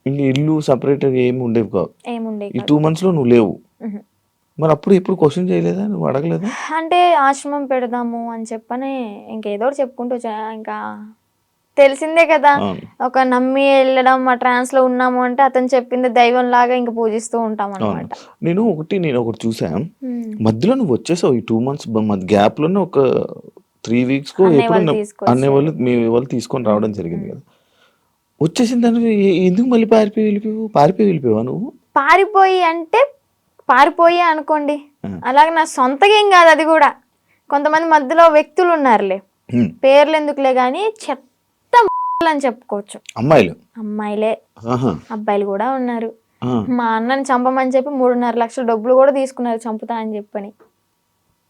ఇంక ఇల్లు సపరేట్గా ఏమి ఉండేవి కావు. ఏముండే ఈ 2 months లో నువ్వు లేవు. మ్హూ. మరి అప్పుడు ఎప్పుడు క్వశ్చన్ చేయలేదా, నువ్వు అడగలేదా? అంటే ఆశ్రమం పెడదాము అని చెప్పని ఇంకేదో ఒకటి చెప్పుకుంటూ వచ్చా. ఇంకా తెలిసిందే కదా, అవును. ఒక నమ్మి వెళ్ళడం ఆ ట్రాన్స్ లో ఉన్నాము అంటే అతను చెప్పింది దైవం లాగా ఇంకా పూజిస్తూ ఉంటాం అవును. అనమాట. నేను ఒకటి చూసాను. మధ్యలో నువ్వు వచ్చేసావు ఈ 2 months గ్యాప్ లోనే ఒక 3 weeks అన్నయ్య ఎప్పుడో వాళ్ళు అనే వాళ్ళు తీసుకొచ్చారు. మీ వాళ్ళు తీసుకొని రావడం జరిగింది కదా. వచ్చేసిన దాన్ని ఎందుకు మళ్ళీ పారిపోయి వెళ్ళిపోయావా నువ్వు? పారిపోయి అంటే పారిపోయి అనుకోండి, ఆ. అలాగే నా సొంతగా ఏం కాదు అది కూడా. కొంతమంది మధ్యలో వ్యక్తులు ఉన్నారులే, హ్మ్. పేర్లు ఎందుకులే కానీ చెత్త అని చెప్పుకోవచ్చు. అమ్మాయిలు. అమ్మాయిలే, ఆహా. అబ్బాయిలు కూడా ఉన్నారు. ఆ. మా అన్నని చంపమని చెప్పి 3.5 లక్షలు డబ్బులు కూడా తీసుకున్నారు చంపుతా అని చెప్పని.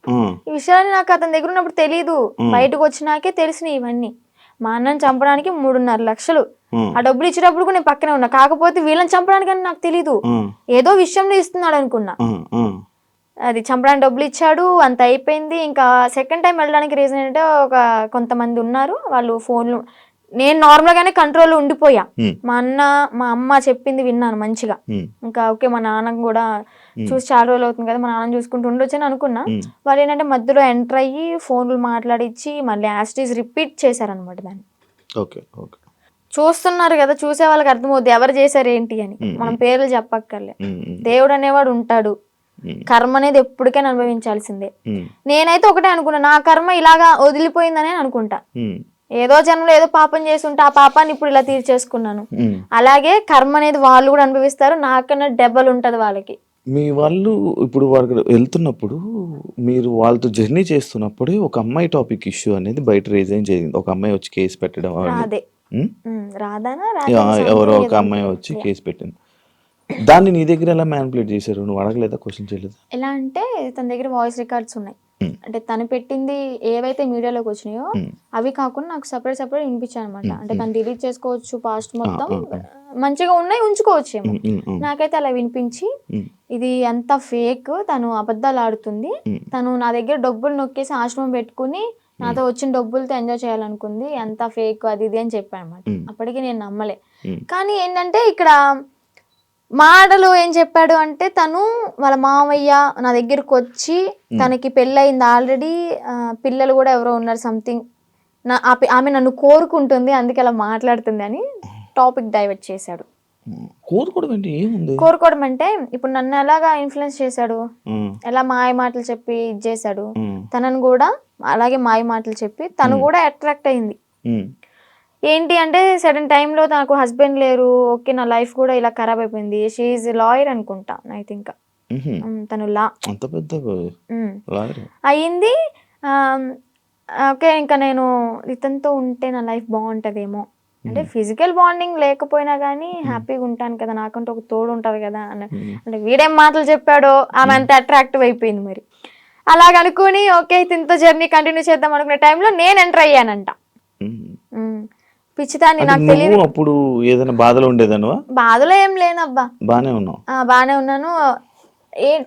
ఆ. ఈ విషయాన్ని నాకు అతని దగ్గర ఉన్నప్పుడు తెలీదు, బయటకు వచ్చినాకే తెలిసినాయి ఇవన్నీ. మా అన్నని చంపడానికి 3.5 లక్షలు, ఆ డబ్బులు ఇచ్చేటప్పుడు కూడా నేను పక్కనే ఉన్నా. కాకపోతే వీళ్ళని చంపడానికి అని నాకు తెలీదు, ఏదో విషయంలో ఇస్తున్నాడు అనుకున్నా. అది చంపడానికి డబ్బులు ఇచ్చాడు, అంత అయిపోయింది. ఇంకా సెకండ్ టైం వెళ్ళడానికి రీజన్ ఏంటంటే ఒక కొంతమంది ఉన్నారు, వాళ్ళు ఫోన్లు, నేను నార్మల్గానే కంట్రోల్లో ఉండిపోయా. మా అన్న మా అమ్మ చెప్పింది విన్నాను మంచిగా. ఇంకా ఓకే, మా నాన్న కూడా చూసి చాలా రోజులు అవుతుంది కదా, మా నాన్న చూసుకుంటూ ఉండొచ్చు అని అనుకున్నా. వాళ్ళు ఏంటంటే మధ్యలో ఎంటర్ అయ్యి ఫోన్లు మాట్లాడిచ్చి మళ్ళీ యాస్టీస్ రిపీట్ చేశారనమాట దాన్ని. Okay okay. చూస్తున్నారు కదా, చూసే వాళ్ళకి అర్థమవుద్ది ఎవరు చేశారు ఏంటి అని. మనం పేర్లు చెప్పక్కర్లే, దేవుడు అనేవాడు ఉంటాడు, కర్మ అనేది ఎప్పటికైనా అనుభవించాల్సిందే. నేనైతే ఒకటే అనుకున్నా, నా కర్మ ఇలాగా వదిలిపోయిందనే అనుకుంటా. ఏదో జన్మలో ఏదో పాపం చేసి ఉంటే ఆ పాపాన్ని ఇప్పుడు ఇలా తీర్చేసుకున్నాను. అలాగే కర్మ అనేది వాళ్ళు కూడా అనుభవిస్తారు, నాకన్నా డబల్ ఉంటది వాళ్ళకి. మీ వాళ్ళు ఇప్పుడు వాళ్ళకి వెళ్తున్నప్పుడు మీరు వాళ్ళతో జర్నీ చేస్తున్నప్పుడే ఒక అమ్మాయి టాపిక్ ఇష్యూ అనేది బయట రేజ్ అయ్యి జరిగింది. ఒక అమ్మాయి వచ్చి కేసు పెట్టడం రాదే రాదానా ఎవరో ఒక అమ్మాయి వచ్చి కేసు పెట్టింది. దాన్ని నీ దగ్గర ఎలా మ్యానిపులేట్ చేశారు, నువ్వు అడగలేదా, క్వశ్చన్ చేయలేదు? ఎలా అంటే తన దగ్గర వాయిస్ రికార్డ్స్ ఉన్నాయి. అంటే తను పెట్టింది ఏవైతే మీడియాలోకి వచ్చినాయో అవి కాకుండా నాకు సపరేట్ వినిపించాయి అనమాట. అంటే తను డిలీట్ చేసుకోవచ్చు, పాస్ట్ మొత్తం మంచిగా ఉన్నాయి ఉంచుకోవచ్చు ఏమో. నాకైతే అలా వినిపించి ఇది అంత ఫేక్, తను అబద్ధాలు ఆడుతుంది, తను నా దగ్గర డబ్బులు నొక్కేసి ఆశ్రమం పెట్టుకుని నాతో వచ్చిన డబ్బులతో ఎంజాయ్ చేయాలనుకుంది, ఎంత ఫేక్ అది ఇది అని చెప్పాను అనమాట. అప్పటికి నేను నమ్మలే. కానీ ఏంటంటే ఇక్కడ మాటలు ఏం చెప్పాడు అంటే, తను వాళ్ళ మామయ్య నా దగ్గరకు వచ్చి తనకి పెళ్ళయింది ఆల్రెడీ, పిల్లలు కూడా ఎవరో ఉన్నారు సంథింగ్, ఆమె నన్ను కోరుకుంటుంది అందుకే అలా మాట్లాడుతుంది అని టాపిక్ డైవర్ట్ చేశాడు. కోరుకోవడం అంటే ఇప్పుడు నన్ను ఎలాగా ఇన్ఫ్లుయెన్స్ చేశాడు, ఎలా మాయ మాటలు చెప్పి ఇది చేశాడు, తనను కూడా అలాగే మాయ మాటలు చెప్పి తను కూడా అట్రాక్ట్ అయింది. ఏంటి అంటే సడన్ టైంలో నాకు హస్బెండ్ లేరు, ఓకే నా లైఫ్ కూడా ఇలా ఖరాబ్ అయిపోయింది. షీఈ్ లాయర్ అనుకుంటా ఐ థింక్, తను లా అయ్యింది. ఓకే ఇంకా నేను ఇతనితో ఉంటే నా లైఫ్ బాగుంటుందేమో, అంటే ఫిజికల్ బాండింగ్ లేకపోయినా కానీ హ్యాపీగా ఉంటాను కదా, నాకంటే ఒక తోడు ఉంటుంది కదా అంటే వీడేం మాటలు చెప్పాడో ఆమె అంత అట్రాక్టివ్ అయిపోయింది. మరి అలాగనుకుని ఓకే ఇతనితో జర్నీ కంటిన్యూ చేద్దాం అనుకునే టైంలో నేను ఎంటర్ అయ్యానంట. పిచ్చిదాన్ని, నాకు తెలియదు. అప్పుడు ఏదైనా బాధలో ఉండేదానివా? బాధలో ఏం లేనబ్బా, బానే ఉన్నాను.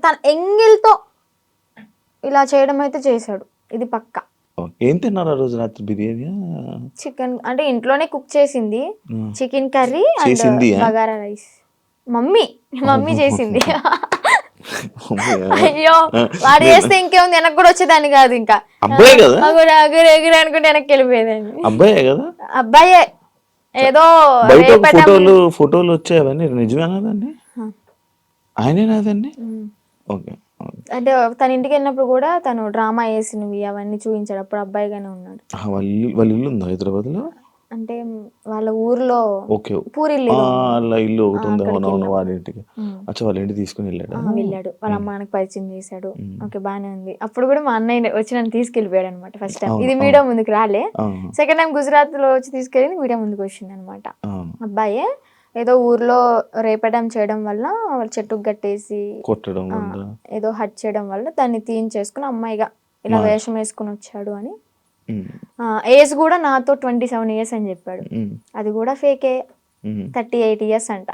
తన ఎంగిల్తో ఇలా చేయడం అయితే చేశాడు, ఇది పక్కా. ఏం తిన్నారు ఆ రోజు రాత్రి? బిర్యానీ, చికెన్, అంటే ఇంట్లోనే కుక్ చేసింది, chicken curry and bagara rice. Mummy చేసింది. అయ్యో వాడు చేస్తే ఇంకేముంది, వెనక్కి కూడా వచ్చేదాన్ని కాదు. ఇంకా ఎగురు అనుకుంటే వెనక్కి వెళ్ళిపోయేదాన్ని. అబ్బాయే కదా? అబ్బాయే. ఏదో ఫోటోలు వచ్చాయి, అవన్నీ నిజమేనాదండి? ఆయనేనాదండి? ఓకే. అంటే తన ఇంటికి వెళ్ళినప్పుడు కూడా తను డ్రామా వేసినవి అవన్నీ చూపించాడు, అప్పుడు అబ్బాయిగానే ఉన్నాడు. వాళ్ళ ఇల్లు ఉందా హైదరాబాద్ లో? అంటే వాళ్ళ ఊర్లో పూరిల్లు ఇల్లు ఒకటి ఉంది. అవునవును, వాళ్ళ ఇంటికి. అచ్చా, వాళ్ళ ఇంటికి తీసుకుని వెళ్ళాడు. వాళ్ళ అమ్మానికి పరిచయం చేశాడు. ఓకే బానే ఉంది. అప్పుడు కూడా మా అన్నయ్య వచ్చి నన్ను తీసుకెళ్ళిపోయాడు అనమాట. ఫస్ట్ టైం ఇది మీడియా ముందుకు రాలే, సెకండ్ టైం గుజరాత్ లో వచ్చి తీసుకెళ్ళి మీడియా ముందుకు వచ్చింది అనమాట. అబ్బాయే ఏదో ఊర్లో రేపడం చేయడం వల్ల వాళ్ళు చెట్టుకు కట్టేసి కొట్టడం, ఏదో హట్ చేయడం వల్ల దాన్ని తీయించేసుకుని అమ్మాయిగా ఇలా వేషం వేసుకుని వచ్చాడు అని. ఏజ్ కూడా నాతో 27 years అని చెప్పాడు, అది కూడా ఫేకే, 38 years అంట.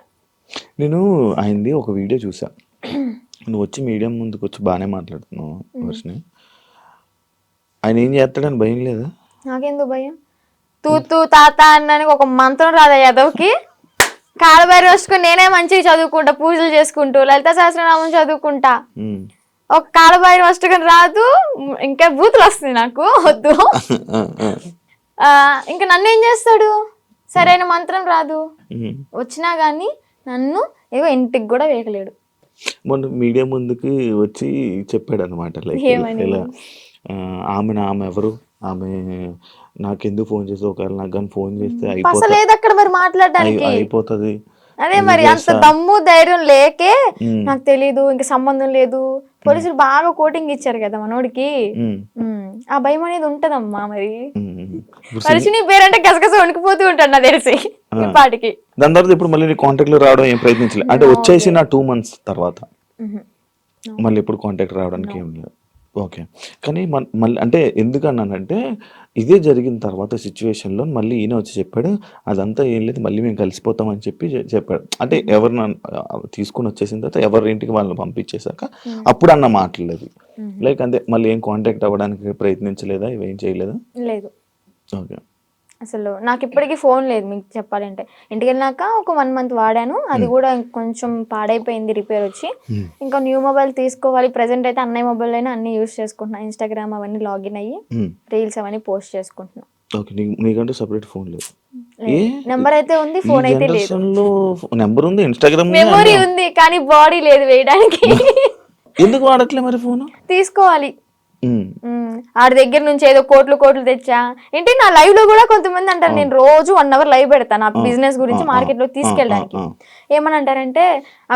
నేను ఆయనది ఒక వీడియో చూసా, నువ్వు వచ్చి మీడియం ముందుకు వచ్చి బాగానే మాట్లాడుతున్నావు వర్షిని, ఆయన ఏం చేస్తాడని భయం లేదా? నాకెందుకు భయం, తూ తాత అన్నానికి ఒక మంత్రం రాదా యాదవ్కి? కాలభైరవ అష్టకం నేనే మంచిగా చదువుకుంటా, పూజలు చేసుకుంటూ లలిత సహస్రనామం చదువుకుంటా. ఒక కాలభైరవ అష్టకం రాదు, ఇంకా బూతులు వస్తుంది నాకు, వద్దు. ఇంకా నన్ను ఏం చేస్తాడు, సరైన మంత్రం రాదు, వచ్చినా గానీ నన్ను ఏవో ఇంటికి కూడా వేయలేడు. మొన్న మీడియా ముందుకి వచ్చి చెప్పాడు అనమాట, లైక్ ఇలా ఆమె ఎవరు, ఆమె నాకెందుకు ఫోన్ చేస్తే, ఒకవేళ నాకు కానీ ఫోన్ చేస్తే అసలు అక్కడ మరి మాట్లాడడానికి అయిపోతుంది. అదే మరి అంత దమ్ము ధైర్యం లేకే నాకు తెలీదు, ఇంకా సంబంధం లేదు. పోలీసులు బాగా కోటింగ్ ఇచ్చారు కదా మనోడికి, ఆ భయం అనేది ఉంటదమ్మా. మరి మనిషిని పేరంటే గసగస వణికిపోతూ ఉంటాడు నాకు తెలిసి ఇప్పటికి. దాని తర్వాత ఇప్పుడు మళ్ళీ కాంటాక్ట్ లో రావడం ఏం ప్రయత్నించలేదు అంటే, వచ్చేసి నా 2 months తర్వాత మళ్ళీ ఇప్పుడు కాంటాక్ట్ రావడానికి ఏం లేదు. ఓకే, కానీ మళ్ళీ అంటే ఎందుకన్నానంటే, ఇదే జరిగిన తర్వాత సిచ్యువేషన్లో మళ్ళీ ఈయన వచ్చి చెప్పాడు, అదంతా ఏం లేదు, మళ్ళీ మేము కలిసిపోతామని చెప్పాడు. అంటే ఎవరిని తీసుకుని వచ్చేసిన తర్వాత ఎవరి ఇంటికి వాళ్ళని పంపించేశాక అప్పుడు అన్న మాట్లాడలేదు. లైక్ అంతే, మళ్ళీ ఏం కాంటాక్ట్ అవ్వడానికి ప్రయత్నించలేదా, ఇవేం చేయలేదా? లేదు. ఓకే. అసలు నాకు ఇప్పటికీ ఫోన్ లేదు మీకు చెప్పాలంటే. ఇంటికి వెళ్ళినాక ఒక 1 month వాడాను, అది కూడా కొంచెం పాడైపోయింది, రిపేర్ వచ్చి. ఇంకా న్యూ మొబైల్ తీసుకోవాలి. ప్రెసెంట్ అయితే అన్నయ్య మొబైల్ అయినా అన్ని యూస్ చేసుకుంటున్నా, ఇన్స్టాగ్రామ్ అవన్నీ లాగిన్ అయ్యి రీల్స్ అవన్నీ పోస్ట్ చేసుకుంటున్నా. నీకంటే సెపరేట్ ఫోన్ లేదు? నెంబర్ అయితే ఉంది, ఫోన్ అయితే లేదు. నెంబర్ ఉంది, ఇన్స్టాగ్రామ్ మెమొరీ ఉంది, కానీ బాడీ లేదు వేయడానికి. ఎందుకు వాడట్లే మరి ఫోన్? తీసుకోవాలి. ఆడి దగ్గర నుంచి ఏదో కోట్లు తెచ్చా ఏంటి. నా లైవ్ లో కూడా కొంతమంది అంటారు, నేను రోజు 1 hour లైవ్ పెడతాను నా బిజినెస్ గురించి మార్కెట్ లో తీసుకెళ్ళడానికి. ఏమని అంటారంటే,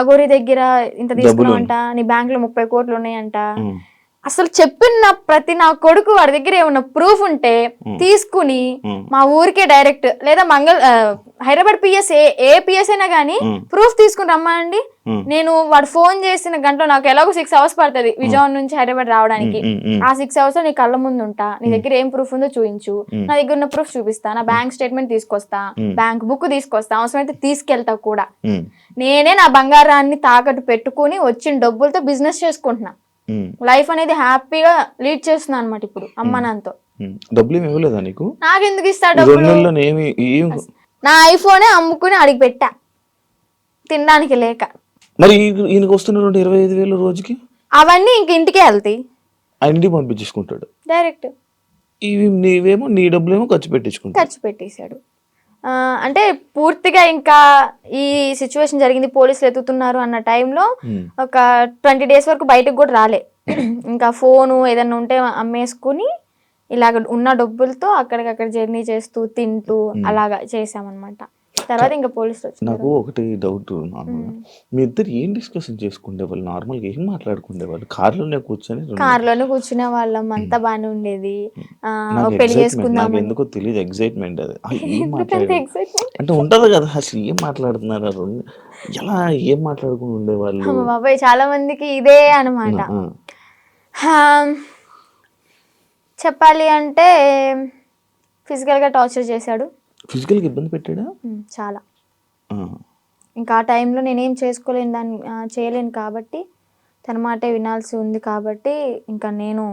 అగోరి దగ్గర ఇంత తీసుకున్నావంట, నీ బ్యాంక్ లో 30 కోట్లు ఉన్నాయంట. అసలు చెప్పిన ప్రతి నా కొడుకు వాడి దగ్గర ఏమన్నా ప్రూఫ్ ఉంటే తీసుకుని మా ఊరికే డైరెక్ట్, లేదా హైదరాబాద్ పిఎస్ ఏ పిఎస్ అయినా గానీ ప్రూఫ్ తీసుకుని రమ్మండి. నేను వాడు ఫోన్ చేసిన గంటలో నాకు ఎలాగో 6 hours పడుతుంది విజయవాడ నుంచి హైదరాబాద్ రావడానికి. ఆ 6 hours నీ కళ్ళ ముందు ఉంటా, నీ దగ్గర ఏం ప్రూఫ్ ఉందో చూపించు, నా దగ్గర ఉన్న ప్రూఫ్ చూపిస్తా, నా బ్యాంక్ స్టేట్మెంట్ తీసుకొస్తా, బ్యాంక్ బుక్ తీసుకొస్తా, అవసరమైతే తీసుకెళ్తా కూడా. నేనే నా బంగారాన్ని తాకట్టు పెట్టుకుని వచ్చిన డబ్బులతో బిజినెస్ చేసుకుంటున్నా. లైఫ్ అనేది హ్యాపీగా లీడ్ చేస్తున్నా అనమాట ఇప్పుడు అమ్మ నాన్నతో. డబ్బులు ఏమి ఇవ్వలేదా నీకు? నాకెందుకు ఇస్తా డబ్బులు? నా ఐఫోనే అమ్ముకుని అడిగి పెట్టా తినడానికి లేక. మరి ఈయనకు వస్తున్న 25,000 రోజుకి అవన్నీ ఇంక ఇంటికే వెళ్తాయి, ఆయన ఇంటికి పంపించేసుకుంటాడు డైరెక్ట్. ఇవి నీవేమో నీ డబ్బులేమో ఖర్చు పెట్టేశాడు. అంటే పూర్తిగా ఇంకా ఈ సిచ్యువేషన్ జరిగింది, పోలీసులు ఎత్తుతున్నారు అన్న టైంలో ఒక 20 days వరకు బయటకు కూడా రాలే. ఇంకా ఫోను ఏదన్నా ఉంటే అమ్మేసుకుని ఇలాగ ఉన్న డబ్బులతో అక్కడికక్కడ జర్నీ చేస్తూ తింటూ అలాగా చేసామన్నమాట. తర్వాత ఇంకా పోలీసులు వచ్చారు. నాకు ఒకటి డౌట్, నార్మల్గా మీ ఇద్దరు ఏం డిస్కషన్ చేసుకునేవాళ్ళు? నార్మల్గా ఏం మాట్లాడుకునేవాళ్ళు? కార్లోనే కూర్చునే వాళ్ళం, అంతా బాగానే ఉండేది. పెళ్లి చేసుకుందాం ఎందుకో తెలియదు, ఎగ్జైట్మెంట్ అది. అంటే ఉంటది కదా, అసలు ఏం మాట్లాడుతున్నారు, ఎలా ఏం మాట్లాడుకుని ఉండేవాళ్ళు? బాబాయ్ చాలా మందికి ఇదే అనమాట. చెప్పాలి అంటే ఫిజికల్ గా టార్చర్ చేశాడు, ఫిజికల్గా ఇబ్బంది పెట్టాడా చాలా. ఇంకా ఆ టైంలో నేనేం చేయలేను కాబట్టి, తన మాటే వినాల్సి ఉంది కాబట్టి ఇంకా నేను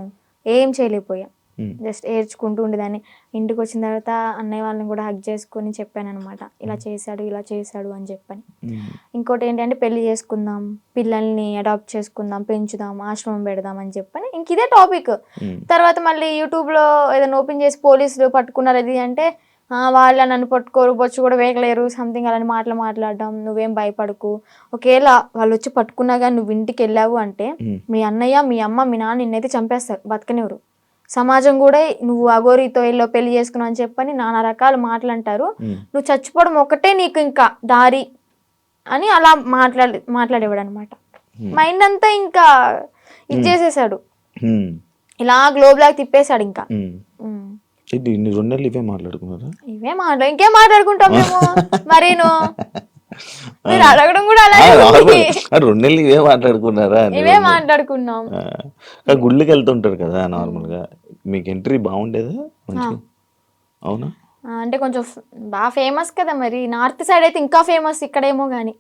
ఏం చేయలేకపోయా. జస్ట్ ఏడ్చుకుంటూ ఉండేదాన్ని. ఇంటికి వచ్చిన తర్వాత అన్నయ్య వాళ్ళని కూడా హగ్ చేసుకుని చెప్పాను అనమాట, ఇలా చేశాడు అని చెప్పని. ఇంకోటి ఏంటంటే, పెళ్లి చేసుకుందాం, పిల్లల్ని అడాప్ట్ చేసుకుందాం, పెంచుదాం, ఆశ్రమం పెడదాం అని చెప్పని ఇంక ఇదే టాపిక్. తర్వాత మళ్ళీ యూట్యూబ్లో ఏదైనా ఓపెన్ చేసి పోలీసులు పట్టుకున్నారు అది అంటే, వాళ్ళ నన్ను పట్టుకోరు, బొచ్చు కూడా వేయలేరు, సంథింగ్ అలాంటి మాట్లాడడం. నువ్వేం భయపడకు, ఒకవేళ వాళ్ళు వచ్చి పట్టుకున్నా కానీ నువ్వు ఇంటికి వెళ్ళావు అంటే మీ అన్నయ్య, మీ అమ్మ, మీ నాన్న నిన్నైతే చంపేస్తారు, బతకనివ్వరు. సమాజం కూడా నువ్వు అఘోరితో ఎల్లో పెళ్లి చేసుకున్నావు అని చెప్పని నానా రకాల మాటలు అంటారు. నువ్వు చచ్చిపోవడం ఒకటే నీకు ఇంకా దారి అని అలా మాట్లాడేవాడు అనమాట. మైండ్ అంతా ఇంకా ఇది చేసేసాడు, ఇలా గ్లోబ్ లాగా తిప్పేశాడు. ఇంకా ఇవే మాట్లాడుకున్నారా? ఇంకేం మాట్లాడుకుంటాం మేము. మరి మీరు అడగడం కూడా అలాగే, 2 నెలలు ఇవే మాట్లాడుకున్నారా? ఇవే మాట్లాడుకున్నాం. గుళ్ళకి వెళ్తుంటారు కదా నార్మల్ గా, మీకు ఎంట్రీ బాగుండేదా? అవునా? అంటే కొంచెం బాగా ఫేమస్ కదా, మరి నార్త్ సైడ్ అయితే ఇంకా ఫేమస్, ఇక్కడేమో గానీ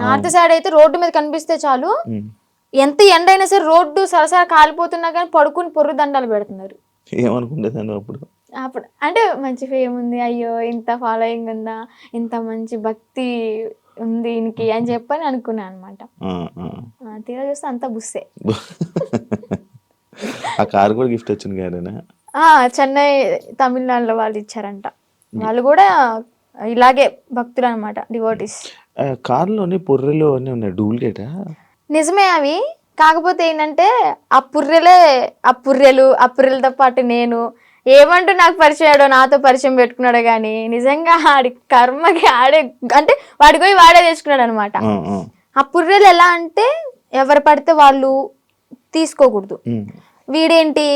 నార్త్ సైడ్ అయితే రోడ్డు మీద కనిపిస్తే చాలు, ఎంత ఎండ అయినా సరే రోడ్డు సరసర కాలిపోతున్నా కానీ పడుకుని పొర్రు దండాలు పెడుతున్నారు. ఏమనుకుంటేదాన్ని అప్పుడు? అప్పుడు అంటే మంచి ఫేమ్ ఉంది, అయ్యో ఇంత ఫాలోయింగ్ ఉందా, ఇంత మంచి భక్తి ఉంది ఈయనకి అని చెప్పని అనుకున్నాను అనమాట. తీరా చూస్తే అంతా బుస్సే. ఆ కారు కూడా గిఫ్ట్ వచ్చింది గారేనా? చెన్నై తమిళనాడులో వాళ్ళు ఇచ్చారంట. వాళ్ళు కూడా ఇలాగే భక్తులు అనమాట, డివోటీస్. కారులోని పొర్రెలు అన్నీ ఉన్నాయి, డూప్లికేటా? నిజమే అవి. కాకపోతే ఏంటంటే ఆ పుర్రెలతో పాటు నేను ఏమంటూ నాకు పరిచయం, నాతో పరిచయం పెట్టుకున్నాడు కానీ నిజంగా ఆడి కర్మకి ఆడే అంటే వాడికి పోయి వాడే తెచ్చుకున్నాడు అనమాట. ఆ పుర్రెలు ఎలా అంటే ఎవరు పడితే వాళ్ళు తీసుకోకూడదు. వీడేంటి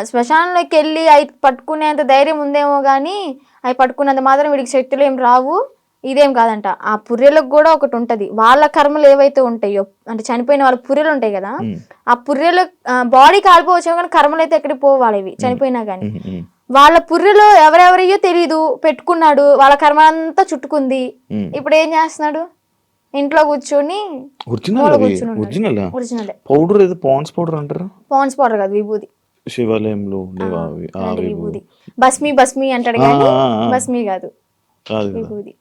శ్మశానంలోకి వెళ్ళి అవి పట్టుకునేంత ధైర్యం ఉందేమో కానీ అవి పట్టుకున్నంత మాత్రం వీడికి శక్తులు ఏం రావు, ఇదేం కాదంట. ఆ పుర్రెలకు కూడా ఒకటి ఉంటది, వాళ్ళ కర్మలు ఏవైతే ఉంటాయో అంటే చనిపోయిన వాళ్ళ పుర్రెలు ఉంటాయి కదా, ఆ పుర్రెలు బాడీ కాలిపోవచ్చు కానీ కర్మలు అయితే ఎక్కడికి పోవాలి ఇవి చనిపోయినా కానీ. వాళ్ళ పుర్రెలో ఎవరెవరయ్యో తెలీదు పెట్టుకున్నాడు, వాళ్ళ కర్మ అంతా చుట్టుకుంది. ఇప్పుడు ఏం చేస్తున్నాడు, ఇంట్లో కూర్చొని ఒరిజినల్ పౌడర్ ఏదో పాండ్స్ పౌడర్ అంటారు. పాండ్స్ పౌడర్ కాదు, విభూది. శివాలయంలో విభూది భస్మి అంటాడు కానీ భస్మి కాదు, విభూది.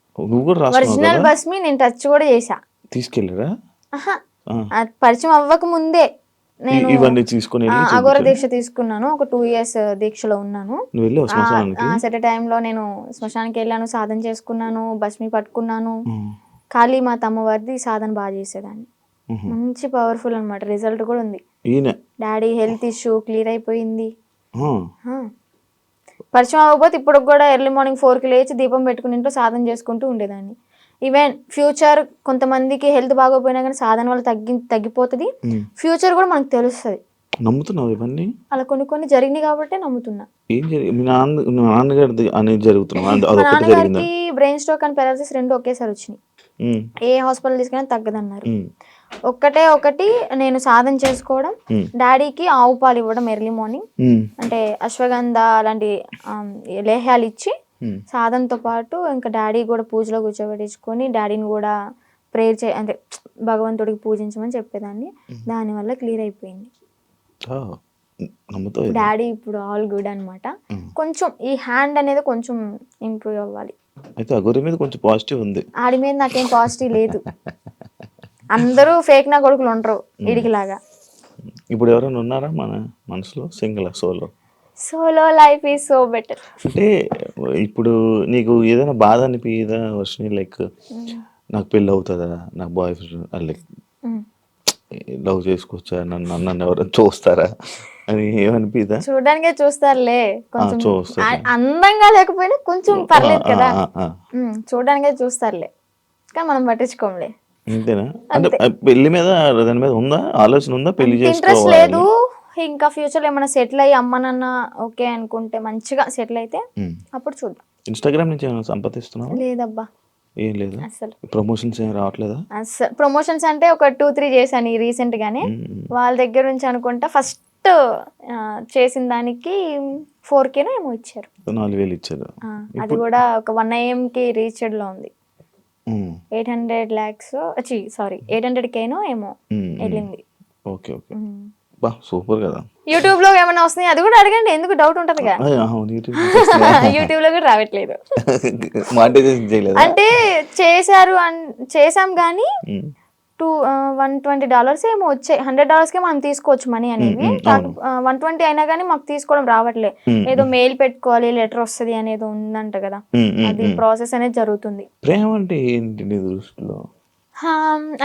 ఒరిజినల్ భస్మి నేను టచ్ కూడా చేసా. తీసుకెళ్ళరా? పరిచయం అవ్వక ముందే నేను ఇవన్నీ తీసుకుని అఘోర దీక్ష తీసుకున్నాను. ఒక 2 years దీక్షలో ఉన్నాను. సెట్ టైంలో నేను శ్మశానానికి వెళ్ళాను, సాధన చేసుకున్నాను, భస్మి పట్టుకున్నాను. కాళీమాత అమ్మవారిది సాధన బాగా చేసేదాన్ని, మంచి పవర్ఫుల్ అనమాట. రిజల్ట్ కూడా ఉంది. డాడీ హెల్త్ ఇష్యూ క్లియర్ అయిపోయింది. పరిచయం అవ్వకపోతే ఇప్పుడు కూడా ఎర్లీ మార్నింగ్ 4కి లేచి దీపం పెట్టుకుని ఇంట్లో సాధన చేసుకుంటూ ఉండేదాన్ని. ఈవెన్ ఫ్యూచర్ కొంతమందికి హెల్త్ బాగోపోయినా కానీ సాధన వల్ల తగ్గిపోతుంది, ఫ్యూచర్ కూడా మనకు తెలుస్తుంది. నమ్ముతున్నావు ఇవన్నీ? అలా కొన్ని జరిగినాయి కాబట్టి నమ్ముతున్నా. నాన్నగారికి బ్రెయిన్ స్ట్రోక్ అండ్ పెరాలసిస్ 2 ఒకేసారి వచ్చినాయి. ఏ హాస్పిటల్ తీసుకున్నా తగ్గదన్నారు. ఒకటి నేను సాధన చేసుకోవడం, డాడీకి ఆవు పాలు ఇవ్వడం ఎర్లీ మార్నింగ్, అంటే అశ్వగంధ అలాంటి లేహ్యాలు ఇచ్చి సాధనతో పాటు ఇంకా డాడీ కూడా పూజలో కూర్చోబెట్టించుకొని డాడీని కూడా ప్రేయర్ అంటే భగవంతుడికి పూజించమని చెప్పేదాన్ని. దానివల్ల క్లియర్ అయిపోయింది. డాడీ ఇప్పుడు ఆల్ గుడ్ అనమాట. కొంచెం ఈ హ్యాండ్ అనేది కొంచెం ఇంప్రూవ్ అవ్వాలి. అయితే అఘోరి మీద కొంచెం పాజిటివ్ ఉంది, ఆడి మీద నాకేం పాజిటివ్ లేదు. అందరూ ఫేక్ నా కొడుకులు ఉండరు ఇడికిలాగా. ఇప్పుడు ఎవరైనా ఉన్నారా మన మనసులో? Single solo life is so better. అంటే ఇప్పుడు నీకు ఏదైనా బాధ అనిపించదా వర్షిని, లైక్ నాకు పెళ్ళి అవుతుందా, నాకు బాయ్ ఫ్రెండ్ లైక్ లవ్ చేసుకోవచ్చా, నన్ను ఎవరైనా చూస్తారా అని ఏమనిపిదా? చూడడానికే చూస్తారులే, కొంచెం అందంగా లేకపోయినా కొంచెం పర్లేదు కదా, చూడడానికే చూస్తారులే కానీ మనం పట్టించుకోంలే. అంతేనా? అంటే పెళ్లి మీద దాని మీద ఉందా ఆలోచన, ఉందా పెళ్లి ఇంట్రెస్ట్ లేదు. ఇంకా ఫ్యూచర్ లో ఏమైనా సెటిల్ అయ్యి అమ్మ నాన్న ఓకే అనుకుంటే మంచిగా సెటిల్ అయితే అప్పుడు చూద్దాం. ఇన్స్టాగ్రామ్ నుంచి ఏమైనా సంపాదిస్తున్నావా? లేదబ్బా, ఏం లేదు. అసలు ప్రమోషన్స్ ఏం రావట్లేదా? అసలు ప్రమోషన్స్ అంటే ఒక 2-3 చేశాను రీసెంట్ గానే. వాళ్ళ దగ్గర నుంచి అనుకుంటా ఫస్ట్ చేసిన దానికి 4K ఏమో ఇచ్చారు, 4,000 ఇచ్చారు. అది కూడా ఒక 1 AM కి రీచ్డ్ లో ఉంది. 800 lakhs 800K ఏమో వెళ్ళింది. ఓకే ఓకే, బా సూపర్ కదా. యూట్యూబ్ లో ఏమైనా వస్తున్నాయి అది కూడా అడగండి, ఎందుకు డౌట్ ఉంటది కదా. యూట్యూబ్ లో కూడా రావట్లేదు. అంటే చేసాం కానీ $120 ఏమో వచ్చాయి. $100కే మనం తీసుకోవచ్చు మనీ అనేవి. 120 అయినా కానీ మాకు తీసుకోవడం రావట్లే. ఏదో మెయిల్ పెట్టుకోవాలి, లెటర్ వస్తుంది అనేది ఉందంట కదా, అది ప్రాసెస్ అనేది జరుగుతుంది. ప్రేమ అంటే ఏంటి నీ దృష్టిలో?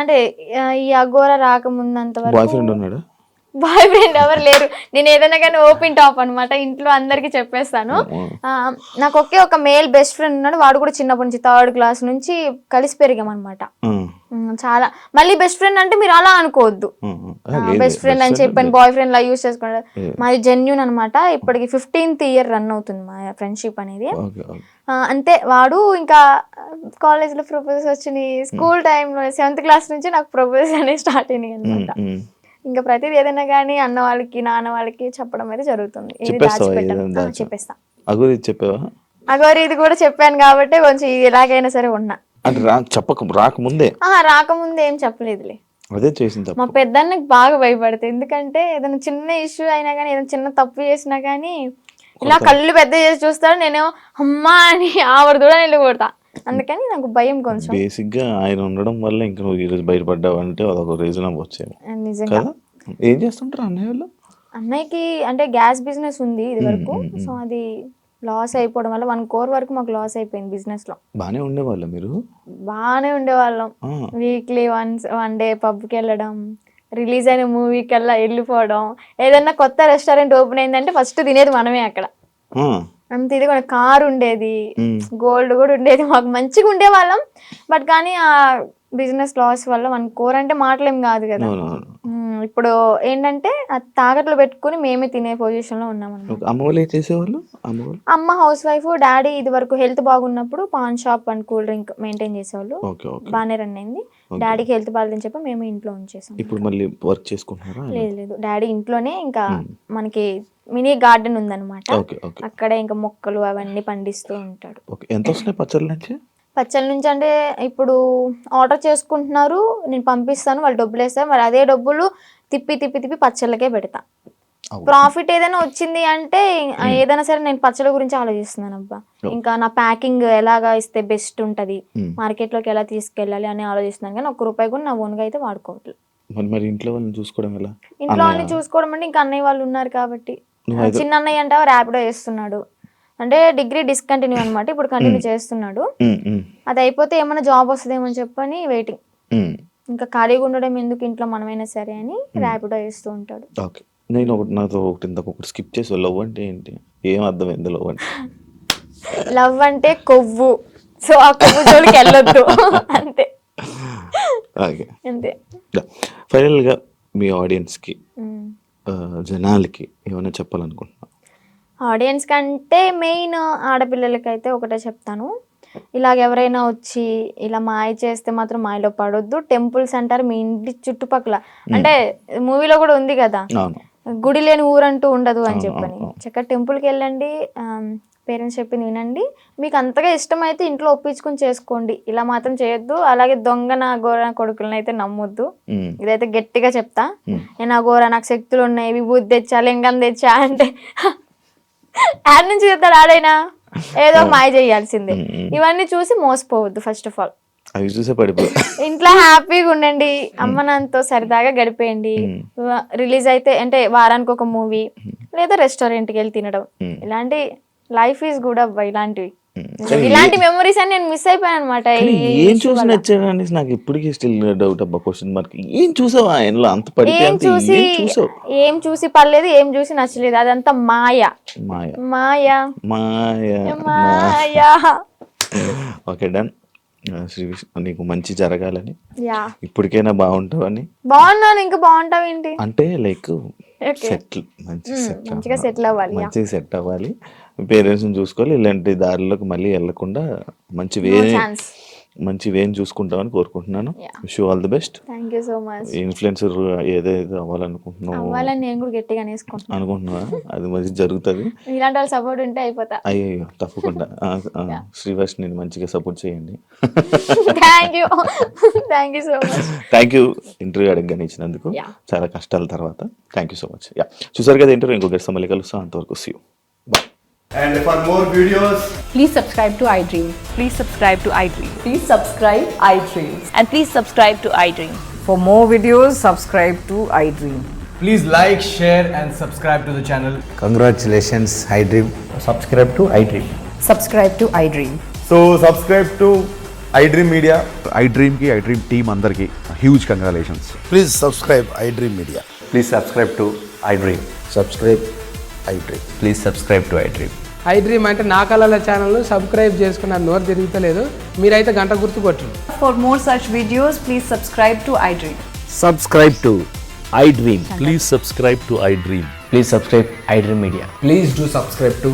అంటే ఈ అఘోర రాకముందంత వరకు బాయ్ ఫ్రెండ్ ఎవరు లేరు. నేను ఏదైనా కానీ ఓపెన్ టాప్ అనమాట, ఇంట్లో అందరికి చెప్పేస్తాను. నాకు ఒక మేల్ బెస్ట్ ఫ్రెండ్ ఉన్నాడు, వాడు కూడా చిన్నప్పటి నుంచి 3rd class నుంచి కలిసి పెరిగామన్నమాట. చాలా మళ్ళీ బెస్ట్ ఫ్రెండ్ అంటే మీరు అలా అనుకోవద్దు, బెస్ట్ ఫ్రెండ్ అని చెప్పాను బాయ్ ఫ్రెండ్ లా యూజ్ చేసుకున్నాడు. మాది జెన్యూన్ అనమాట. ఇప్పటికి 15th year రన్ అవుతుంది మా ఫ్రెండ్షిప్ అనేది. అంతే, వాడు ఇంకా కాలేజ్ లో ప్రపోజల్స్ వచ్చినాయి, స్కూల్ టైంలో 7th class నుంచి నాకు ప్రపోజల్స్ అనేవి స్టార్ట్ అయినాయి అనమాట. ఇంకా ప్రతిదీ ఏదైనా కానీ అన్న వాళ్ళకి నాన్న వాళ్ళకి చెప్పడం అయితే జరుగుతుంది. చెప్పేస్తా. అఘోరి ఇది కూడా చెప్పాను కాబట్టి కొంచెం ఎలాగైనా సరే ఉన్నా. రాకముందే ఏం చెప్పలేదులే, అదే చేసింది. మా పెద్దన్నకి బాగా భయపడతాయి, ఎందుకంటే ఏదైనా చిన్న ఇష్యూ అయినా కానీ ఏదైనా చిన్న తప్పు చేసినా కానీ ఇలా కళ్ళు పెద్ద చేసి చూస్తాడు, నేనేమో అమ్మా అని ఆవిడ కూడా నేను కొడతా. అందుకని నాకు భయం కొంచెం. బేసిక్ గా ఆయన ఉండడం వల్ల ఇంకా నువ్వు ఈరోజు బయటపడ్డావు అంటే అదొక రీజన్ అవ్వచ్చు నిజంగా. కదా. ఏం చేస్తుంటారు అన్నయ్య వాళ్ళు? అన్నయ్యకి అంటే గ్యాస్ బిజినెస్ ఉంది ఇది వరకు. సో అది లాస్ అయిపోవడం వల్ల 1 crore వరకు మాకు లాస్ అయిపోయింది బిజినెస్ లో. బానే ఉండేవాళ్ళ మీరు? బాగానే ఉండేవాళ్ళం. వీక్లీ వన్ డే పబ్కి వెళ్ళడం, రిలీజ్ అయిన మూవీకల్లా వెళ్ళిపోవడం, ఏదన్నా కొత్త రెస్టారెంట్ ఓపెన్ అయిందంటే ఫస్ట్ తినేది మనమే అక్కడ. అంత ఇది కూడా కార్ ఉండేది, గోల్డ్ కూడా ఉండేది, మాకు మంచిగా ఉండేవాళ్ళం. బట్ కానీ ఆ బిజినెస్ లాస్ వల్ల 1 crore అంటే మాటలేం కాదు కదా. ఇప్పుడు ఏంటంటే తాకట్లు పెట్టుకుని మేమే తినే పొజిషన్ లో ఉన్నాం. అమ్మ వాళ్ళు ఏం చేసేవాళ్ళు? అమ్మ హౌస్ వైఫ్, డాడీ ఇది వరకు హెల్త్ బాగున్నప్పుడు pan shop and cool drink maintain చేసేవాళ్ళు. బాగానే రన్ అయింది. డాడీకి హెల్త్ బాగాలేదని చెప్పి మేము ఇంట్లో ఉంచేసాం. ఇప్పుడు మళ్ళీ వర్క్ చేసుకుంటున్నారా? లేదు, డాడీ ఇంట్లోనే ఇంకా మనకి మినీ గార్డెన్ ఉందన్నమాట, అక్కడే ఇంకా మొక్కలు అవన్నీ పండిస్తూ ఉంటాడు. ఎంత వస్తున్నాయి పచ్చళ్ళ నుంచి? పచ్చళ్ళ నుంచి అంటే ఇప్పుడు ఆర్డర్ చేసుకుంటున్నారు, నేను పంపిస్తాను, వాళ్ళు డబ్బులు వేస్తారు, మరి అదే డబ్బులు తిప్పి పచ్చళ్ళకే పెడతా. ప్రాఫిట్ ఏదైనా వచ్చింది అంటే ఏదైనా సరే నేను పచ్చళ్ళ గురించి ఆలోచిస్తున్నాను. అబ్బా ఇంకా నా ప్యాకింగ్ ఎలాగా ఇస్తే బెస్ట్ ఉంటది, మార్కెట్ లోకి ఎలా తీసుకెళ్ళాలి అని ఆలోచిస్తున్నాను. కానీ 1 రూపాయి కూడా నా ఓన్గా అయితే వాడుకోవట్లేదు. మరి ఇంట్లో వాళ్ళని చూసుకోవడం ఎలా? ఇంట్లో వాళ్ళని చూసుకోవడం అంటే ఇంకా అన్నయ్య వాళ్ళు ఉన్నారు కాబట్టి. చిన్న అన్నయ్య అంటే ర్యాపిడో చేస్తున్నాడు, అంటే డిగ్రీ డిస్కంటిన్యూ అనమాట, ఇప్పుడు కంటిన్యూ చేస్తున్నాడు. అది అయిపోతే ఏమైనా జాబ్ వస్తుందేమో అని చెప్పని వెయిటింగ్. ఇంకా ఖాళీగా ఉండడం ఎందుకు ఇంట్లో, మనమైనా సరే అని ర్యాపిడో చేస్తూ ఉంటాడు. నేను నాతో ఒకటి స్కిప్ చేసి, లవ్ అంటే ఏంటి? ఏం అర్థమైంది లవ్ అంటే? లవ్ అంటే కొవ్వు, సో ఆ కొవ్వు జోలికి వెళ్ళొద్దు అంతే. అంతే. ఫైనల్ గా మీ ఆడియన్స్ కి, జనాలకి ఏమైనా చెప్పాలనుకుంటున్నా? ఆడియన్స్ కంటే మెయిన్ ఆడపిల్లలకైతే ఒకటే చెప్తాను, ఇలాగ ఎవరైనా వచ్చి ఇలా మాయ చేస్తే మాత్రం మాయలో పడొద్దు. టెంపుల్స్ అంటారు మీ ఇంటి చుట్టుపక్కల, అంటే మూవీలో కూడా ఉంది కదా, గుడి లేని ఊరంటూ ఉండదు అని చెప్పని. చక్కగా టెంపుల్కి వెళ్ళండి, పేరెంట్స్ చెప్పింది వినండి, మీకు అంతగా ఇష్టమైతే ఇంట్లో ఒప్పించుకుని చేసుకోండి, ఇలా మాత్రం చేయొద్దు. అలాగే దొంగ నా గోర కొడుకులను అయితే నమ్మొద్దు, ఇదైతే గట్టిగా చెప్తా. నేను ఆ గోర నాకు శక్తులు ఉన్నాయి, విభూతి తెచ్చా, లింగం తెచ్చా అంటే యాడ్ నుంచి చెప్తాడు ఆడైనా, ఏదో మాయ చేయాల్సిందే. ఇవన్నీ చూసి మోసపోవద్దు. ఫస్ట్ ఆఫ్ ఆల్ అవి చూసే పడిపో, ఇంట్లో హ్యాపీగా ఉండండి, అమ్మ నాన్నతో సరదాగా గడిపేయండి. రిలీజ్ అయితే అంటే వారానికి ఒక మూవీ లేదా రెస్టారెంట్కి వెళ్ళి తినడం, ఇలాంటి లైఫ్ ఈజ్ గుడ్ అబ్బా. ఇలాంటి మెమరీస్ అని నేను మిస్ అయిపోయాను అనమాట. ఏం చూసి నచ్చాడని నాకు ఇప్పటికీ స్టిల్ డౌట్ అబ్బా, క్వశ్చన్ మార్క్. ఏం చూసావా ఆయనలో అంత పడితే? ఏం చూసి పర్లేదు, ఏం చూసి నచ్చలేదు, అదంతా మాయా మాయా మాయా మాయా మాయా. Okay done. శ్రీ విష్ణు, నీకు మంచి జరగాలని, ఇప్పటికైనా బాగుంటావని. బాగున్నాను, ఇంకా బాగుంటావు ఏంటి అంటే లైక్ సెటిల్, మంచిగా సెటిల్ అవ్వాలి, మంచిగా సెట్ అవ్వాలి, పేరెంట్స్ని చూసుకోవాలి, ఇలాంటి దారిలోకి మళ్ళీ వెళ్ళకుండా మంచి వేని చూసుకుంటామని కోరుకుంటున్నాను. Wish you all the best. Thank you so much. Influencer ఏదైతే అవ్వాలనుకుంటున్నావు, అవ్వాలని నేను కూడా గట్టిగా అనుకుంటున్నా, అది మంచి జరుగుతుంది. ఇలాంటి వాళ్ళ సపోర్ట్ ఉంటే అయిపోతా. అయ్యో తప్పకుండా. శ్రీవర్ష్ నేను మంచిగా సపోర్ట్ చేయండి. Thank you so much. Thank you interview అడగగానే ఇచ్చినందుకు, చాలా కష్టాల తర్వాత. Thank you so much. చూసారు కదా ఇంటర్వ్యూ, ఇంకో గెస్ట్ మళ్ళీ కలుస్తాం. అంతవరకు see you. Bye. And for more videos, please subscribe to iDream. Please subscribe to iDream. Please subscribe iDream. And please subscribe to iDream. For more videos, subscribe to iDream. please like, share and subscribe to the channel. Congratulations, iDream. Subscribe to iDream. Subscribe to iDream. So subscribe to iDream Media. iDream team andarki huge congratulations. Please subscribe iDream Media. Please subscribe to iDream. Subscribe iDream. Please subscribe to iDream. iDream అంటే నా కళల ఛానల్ను subscribe చేసుకున్న నోరు తిరుగుతలేదు, మీరైతే గంట గుర్తు కొట్టండి. For more such videos, please subscribe to iDream. Subscribe to iDream. Please subscribe to iDream. Please subscribe iDream Media. Please do subscribe to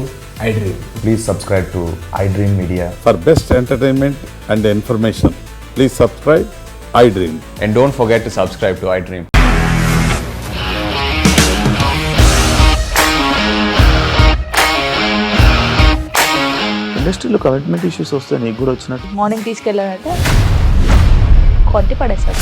iDream. Please subscribe to iDream Media. For best entertainment and information, please subscribe iDream. And don't forget to subscribe to iDream. ఇండస్ట్రీలో commitment issues వస్తే నీకు కూడా వచ్చినట్టు? Morning తీసుకెళ్ళాలంటే కొట్టి పడేస్తారు.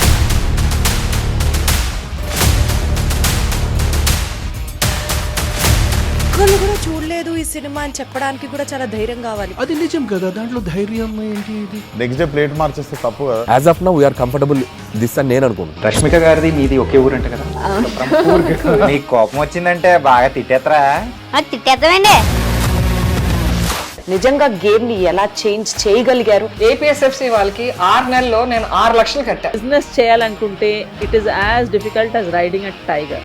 ఒక్కళ్ళు కూడా చూడలేదు ఈ సినిమా అని చెప్పడానికి కూడా చాలా ధైర్యం కావాలి. అది నిజం కదా, దాంట్లో ధైర్యం ఏంటి? ఇది నెక్స్ట్ డే ప్లేట్ మార్చేస్తే తప్పు కదా. As of now we're comfortable this అని నేను అనుకుంటున్నాను. రష్మిక గారిది మీది ఒకే ఊరంట కదా. నీకు కోపం వచ్చిందంటే బాగా తిట్టేత్తరా? తిట్టేద్దామండి. నిజంగా గేమ్ ని ఎలా చేంజ్ చేయగలిగారు? ఏపీఎస్ఎఫ్సి వాళ్ళకి 6 నెలల్లో నేను 6 లక్షలు కట్టా. బిజినెస్ చేయాలనుకుంటే it is as difficult as riding a tiger.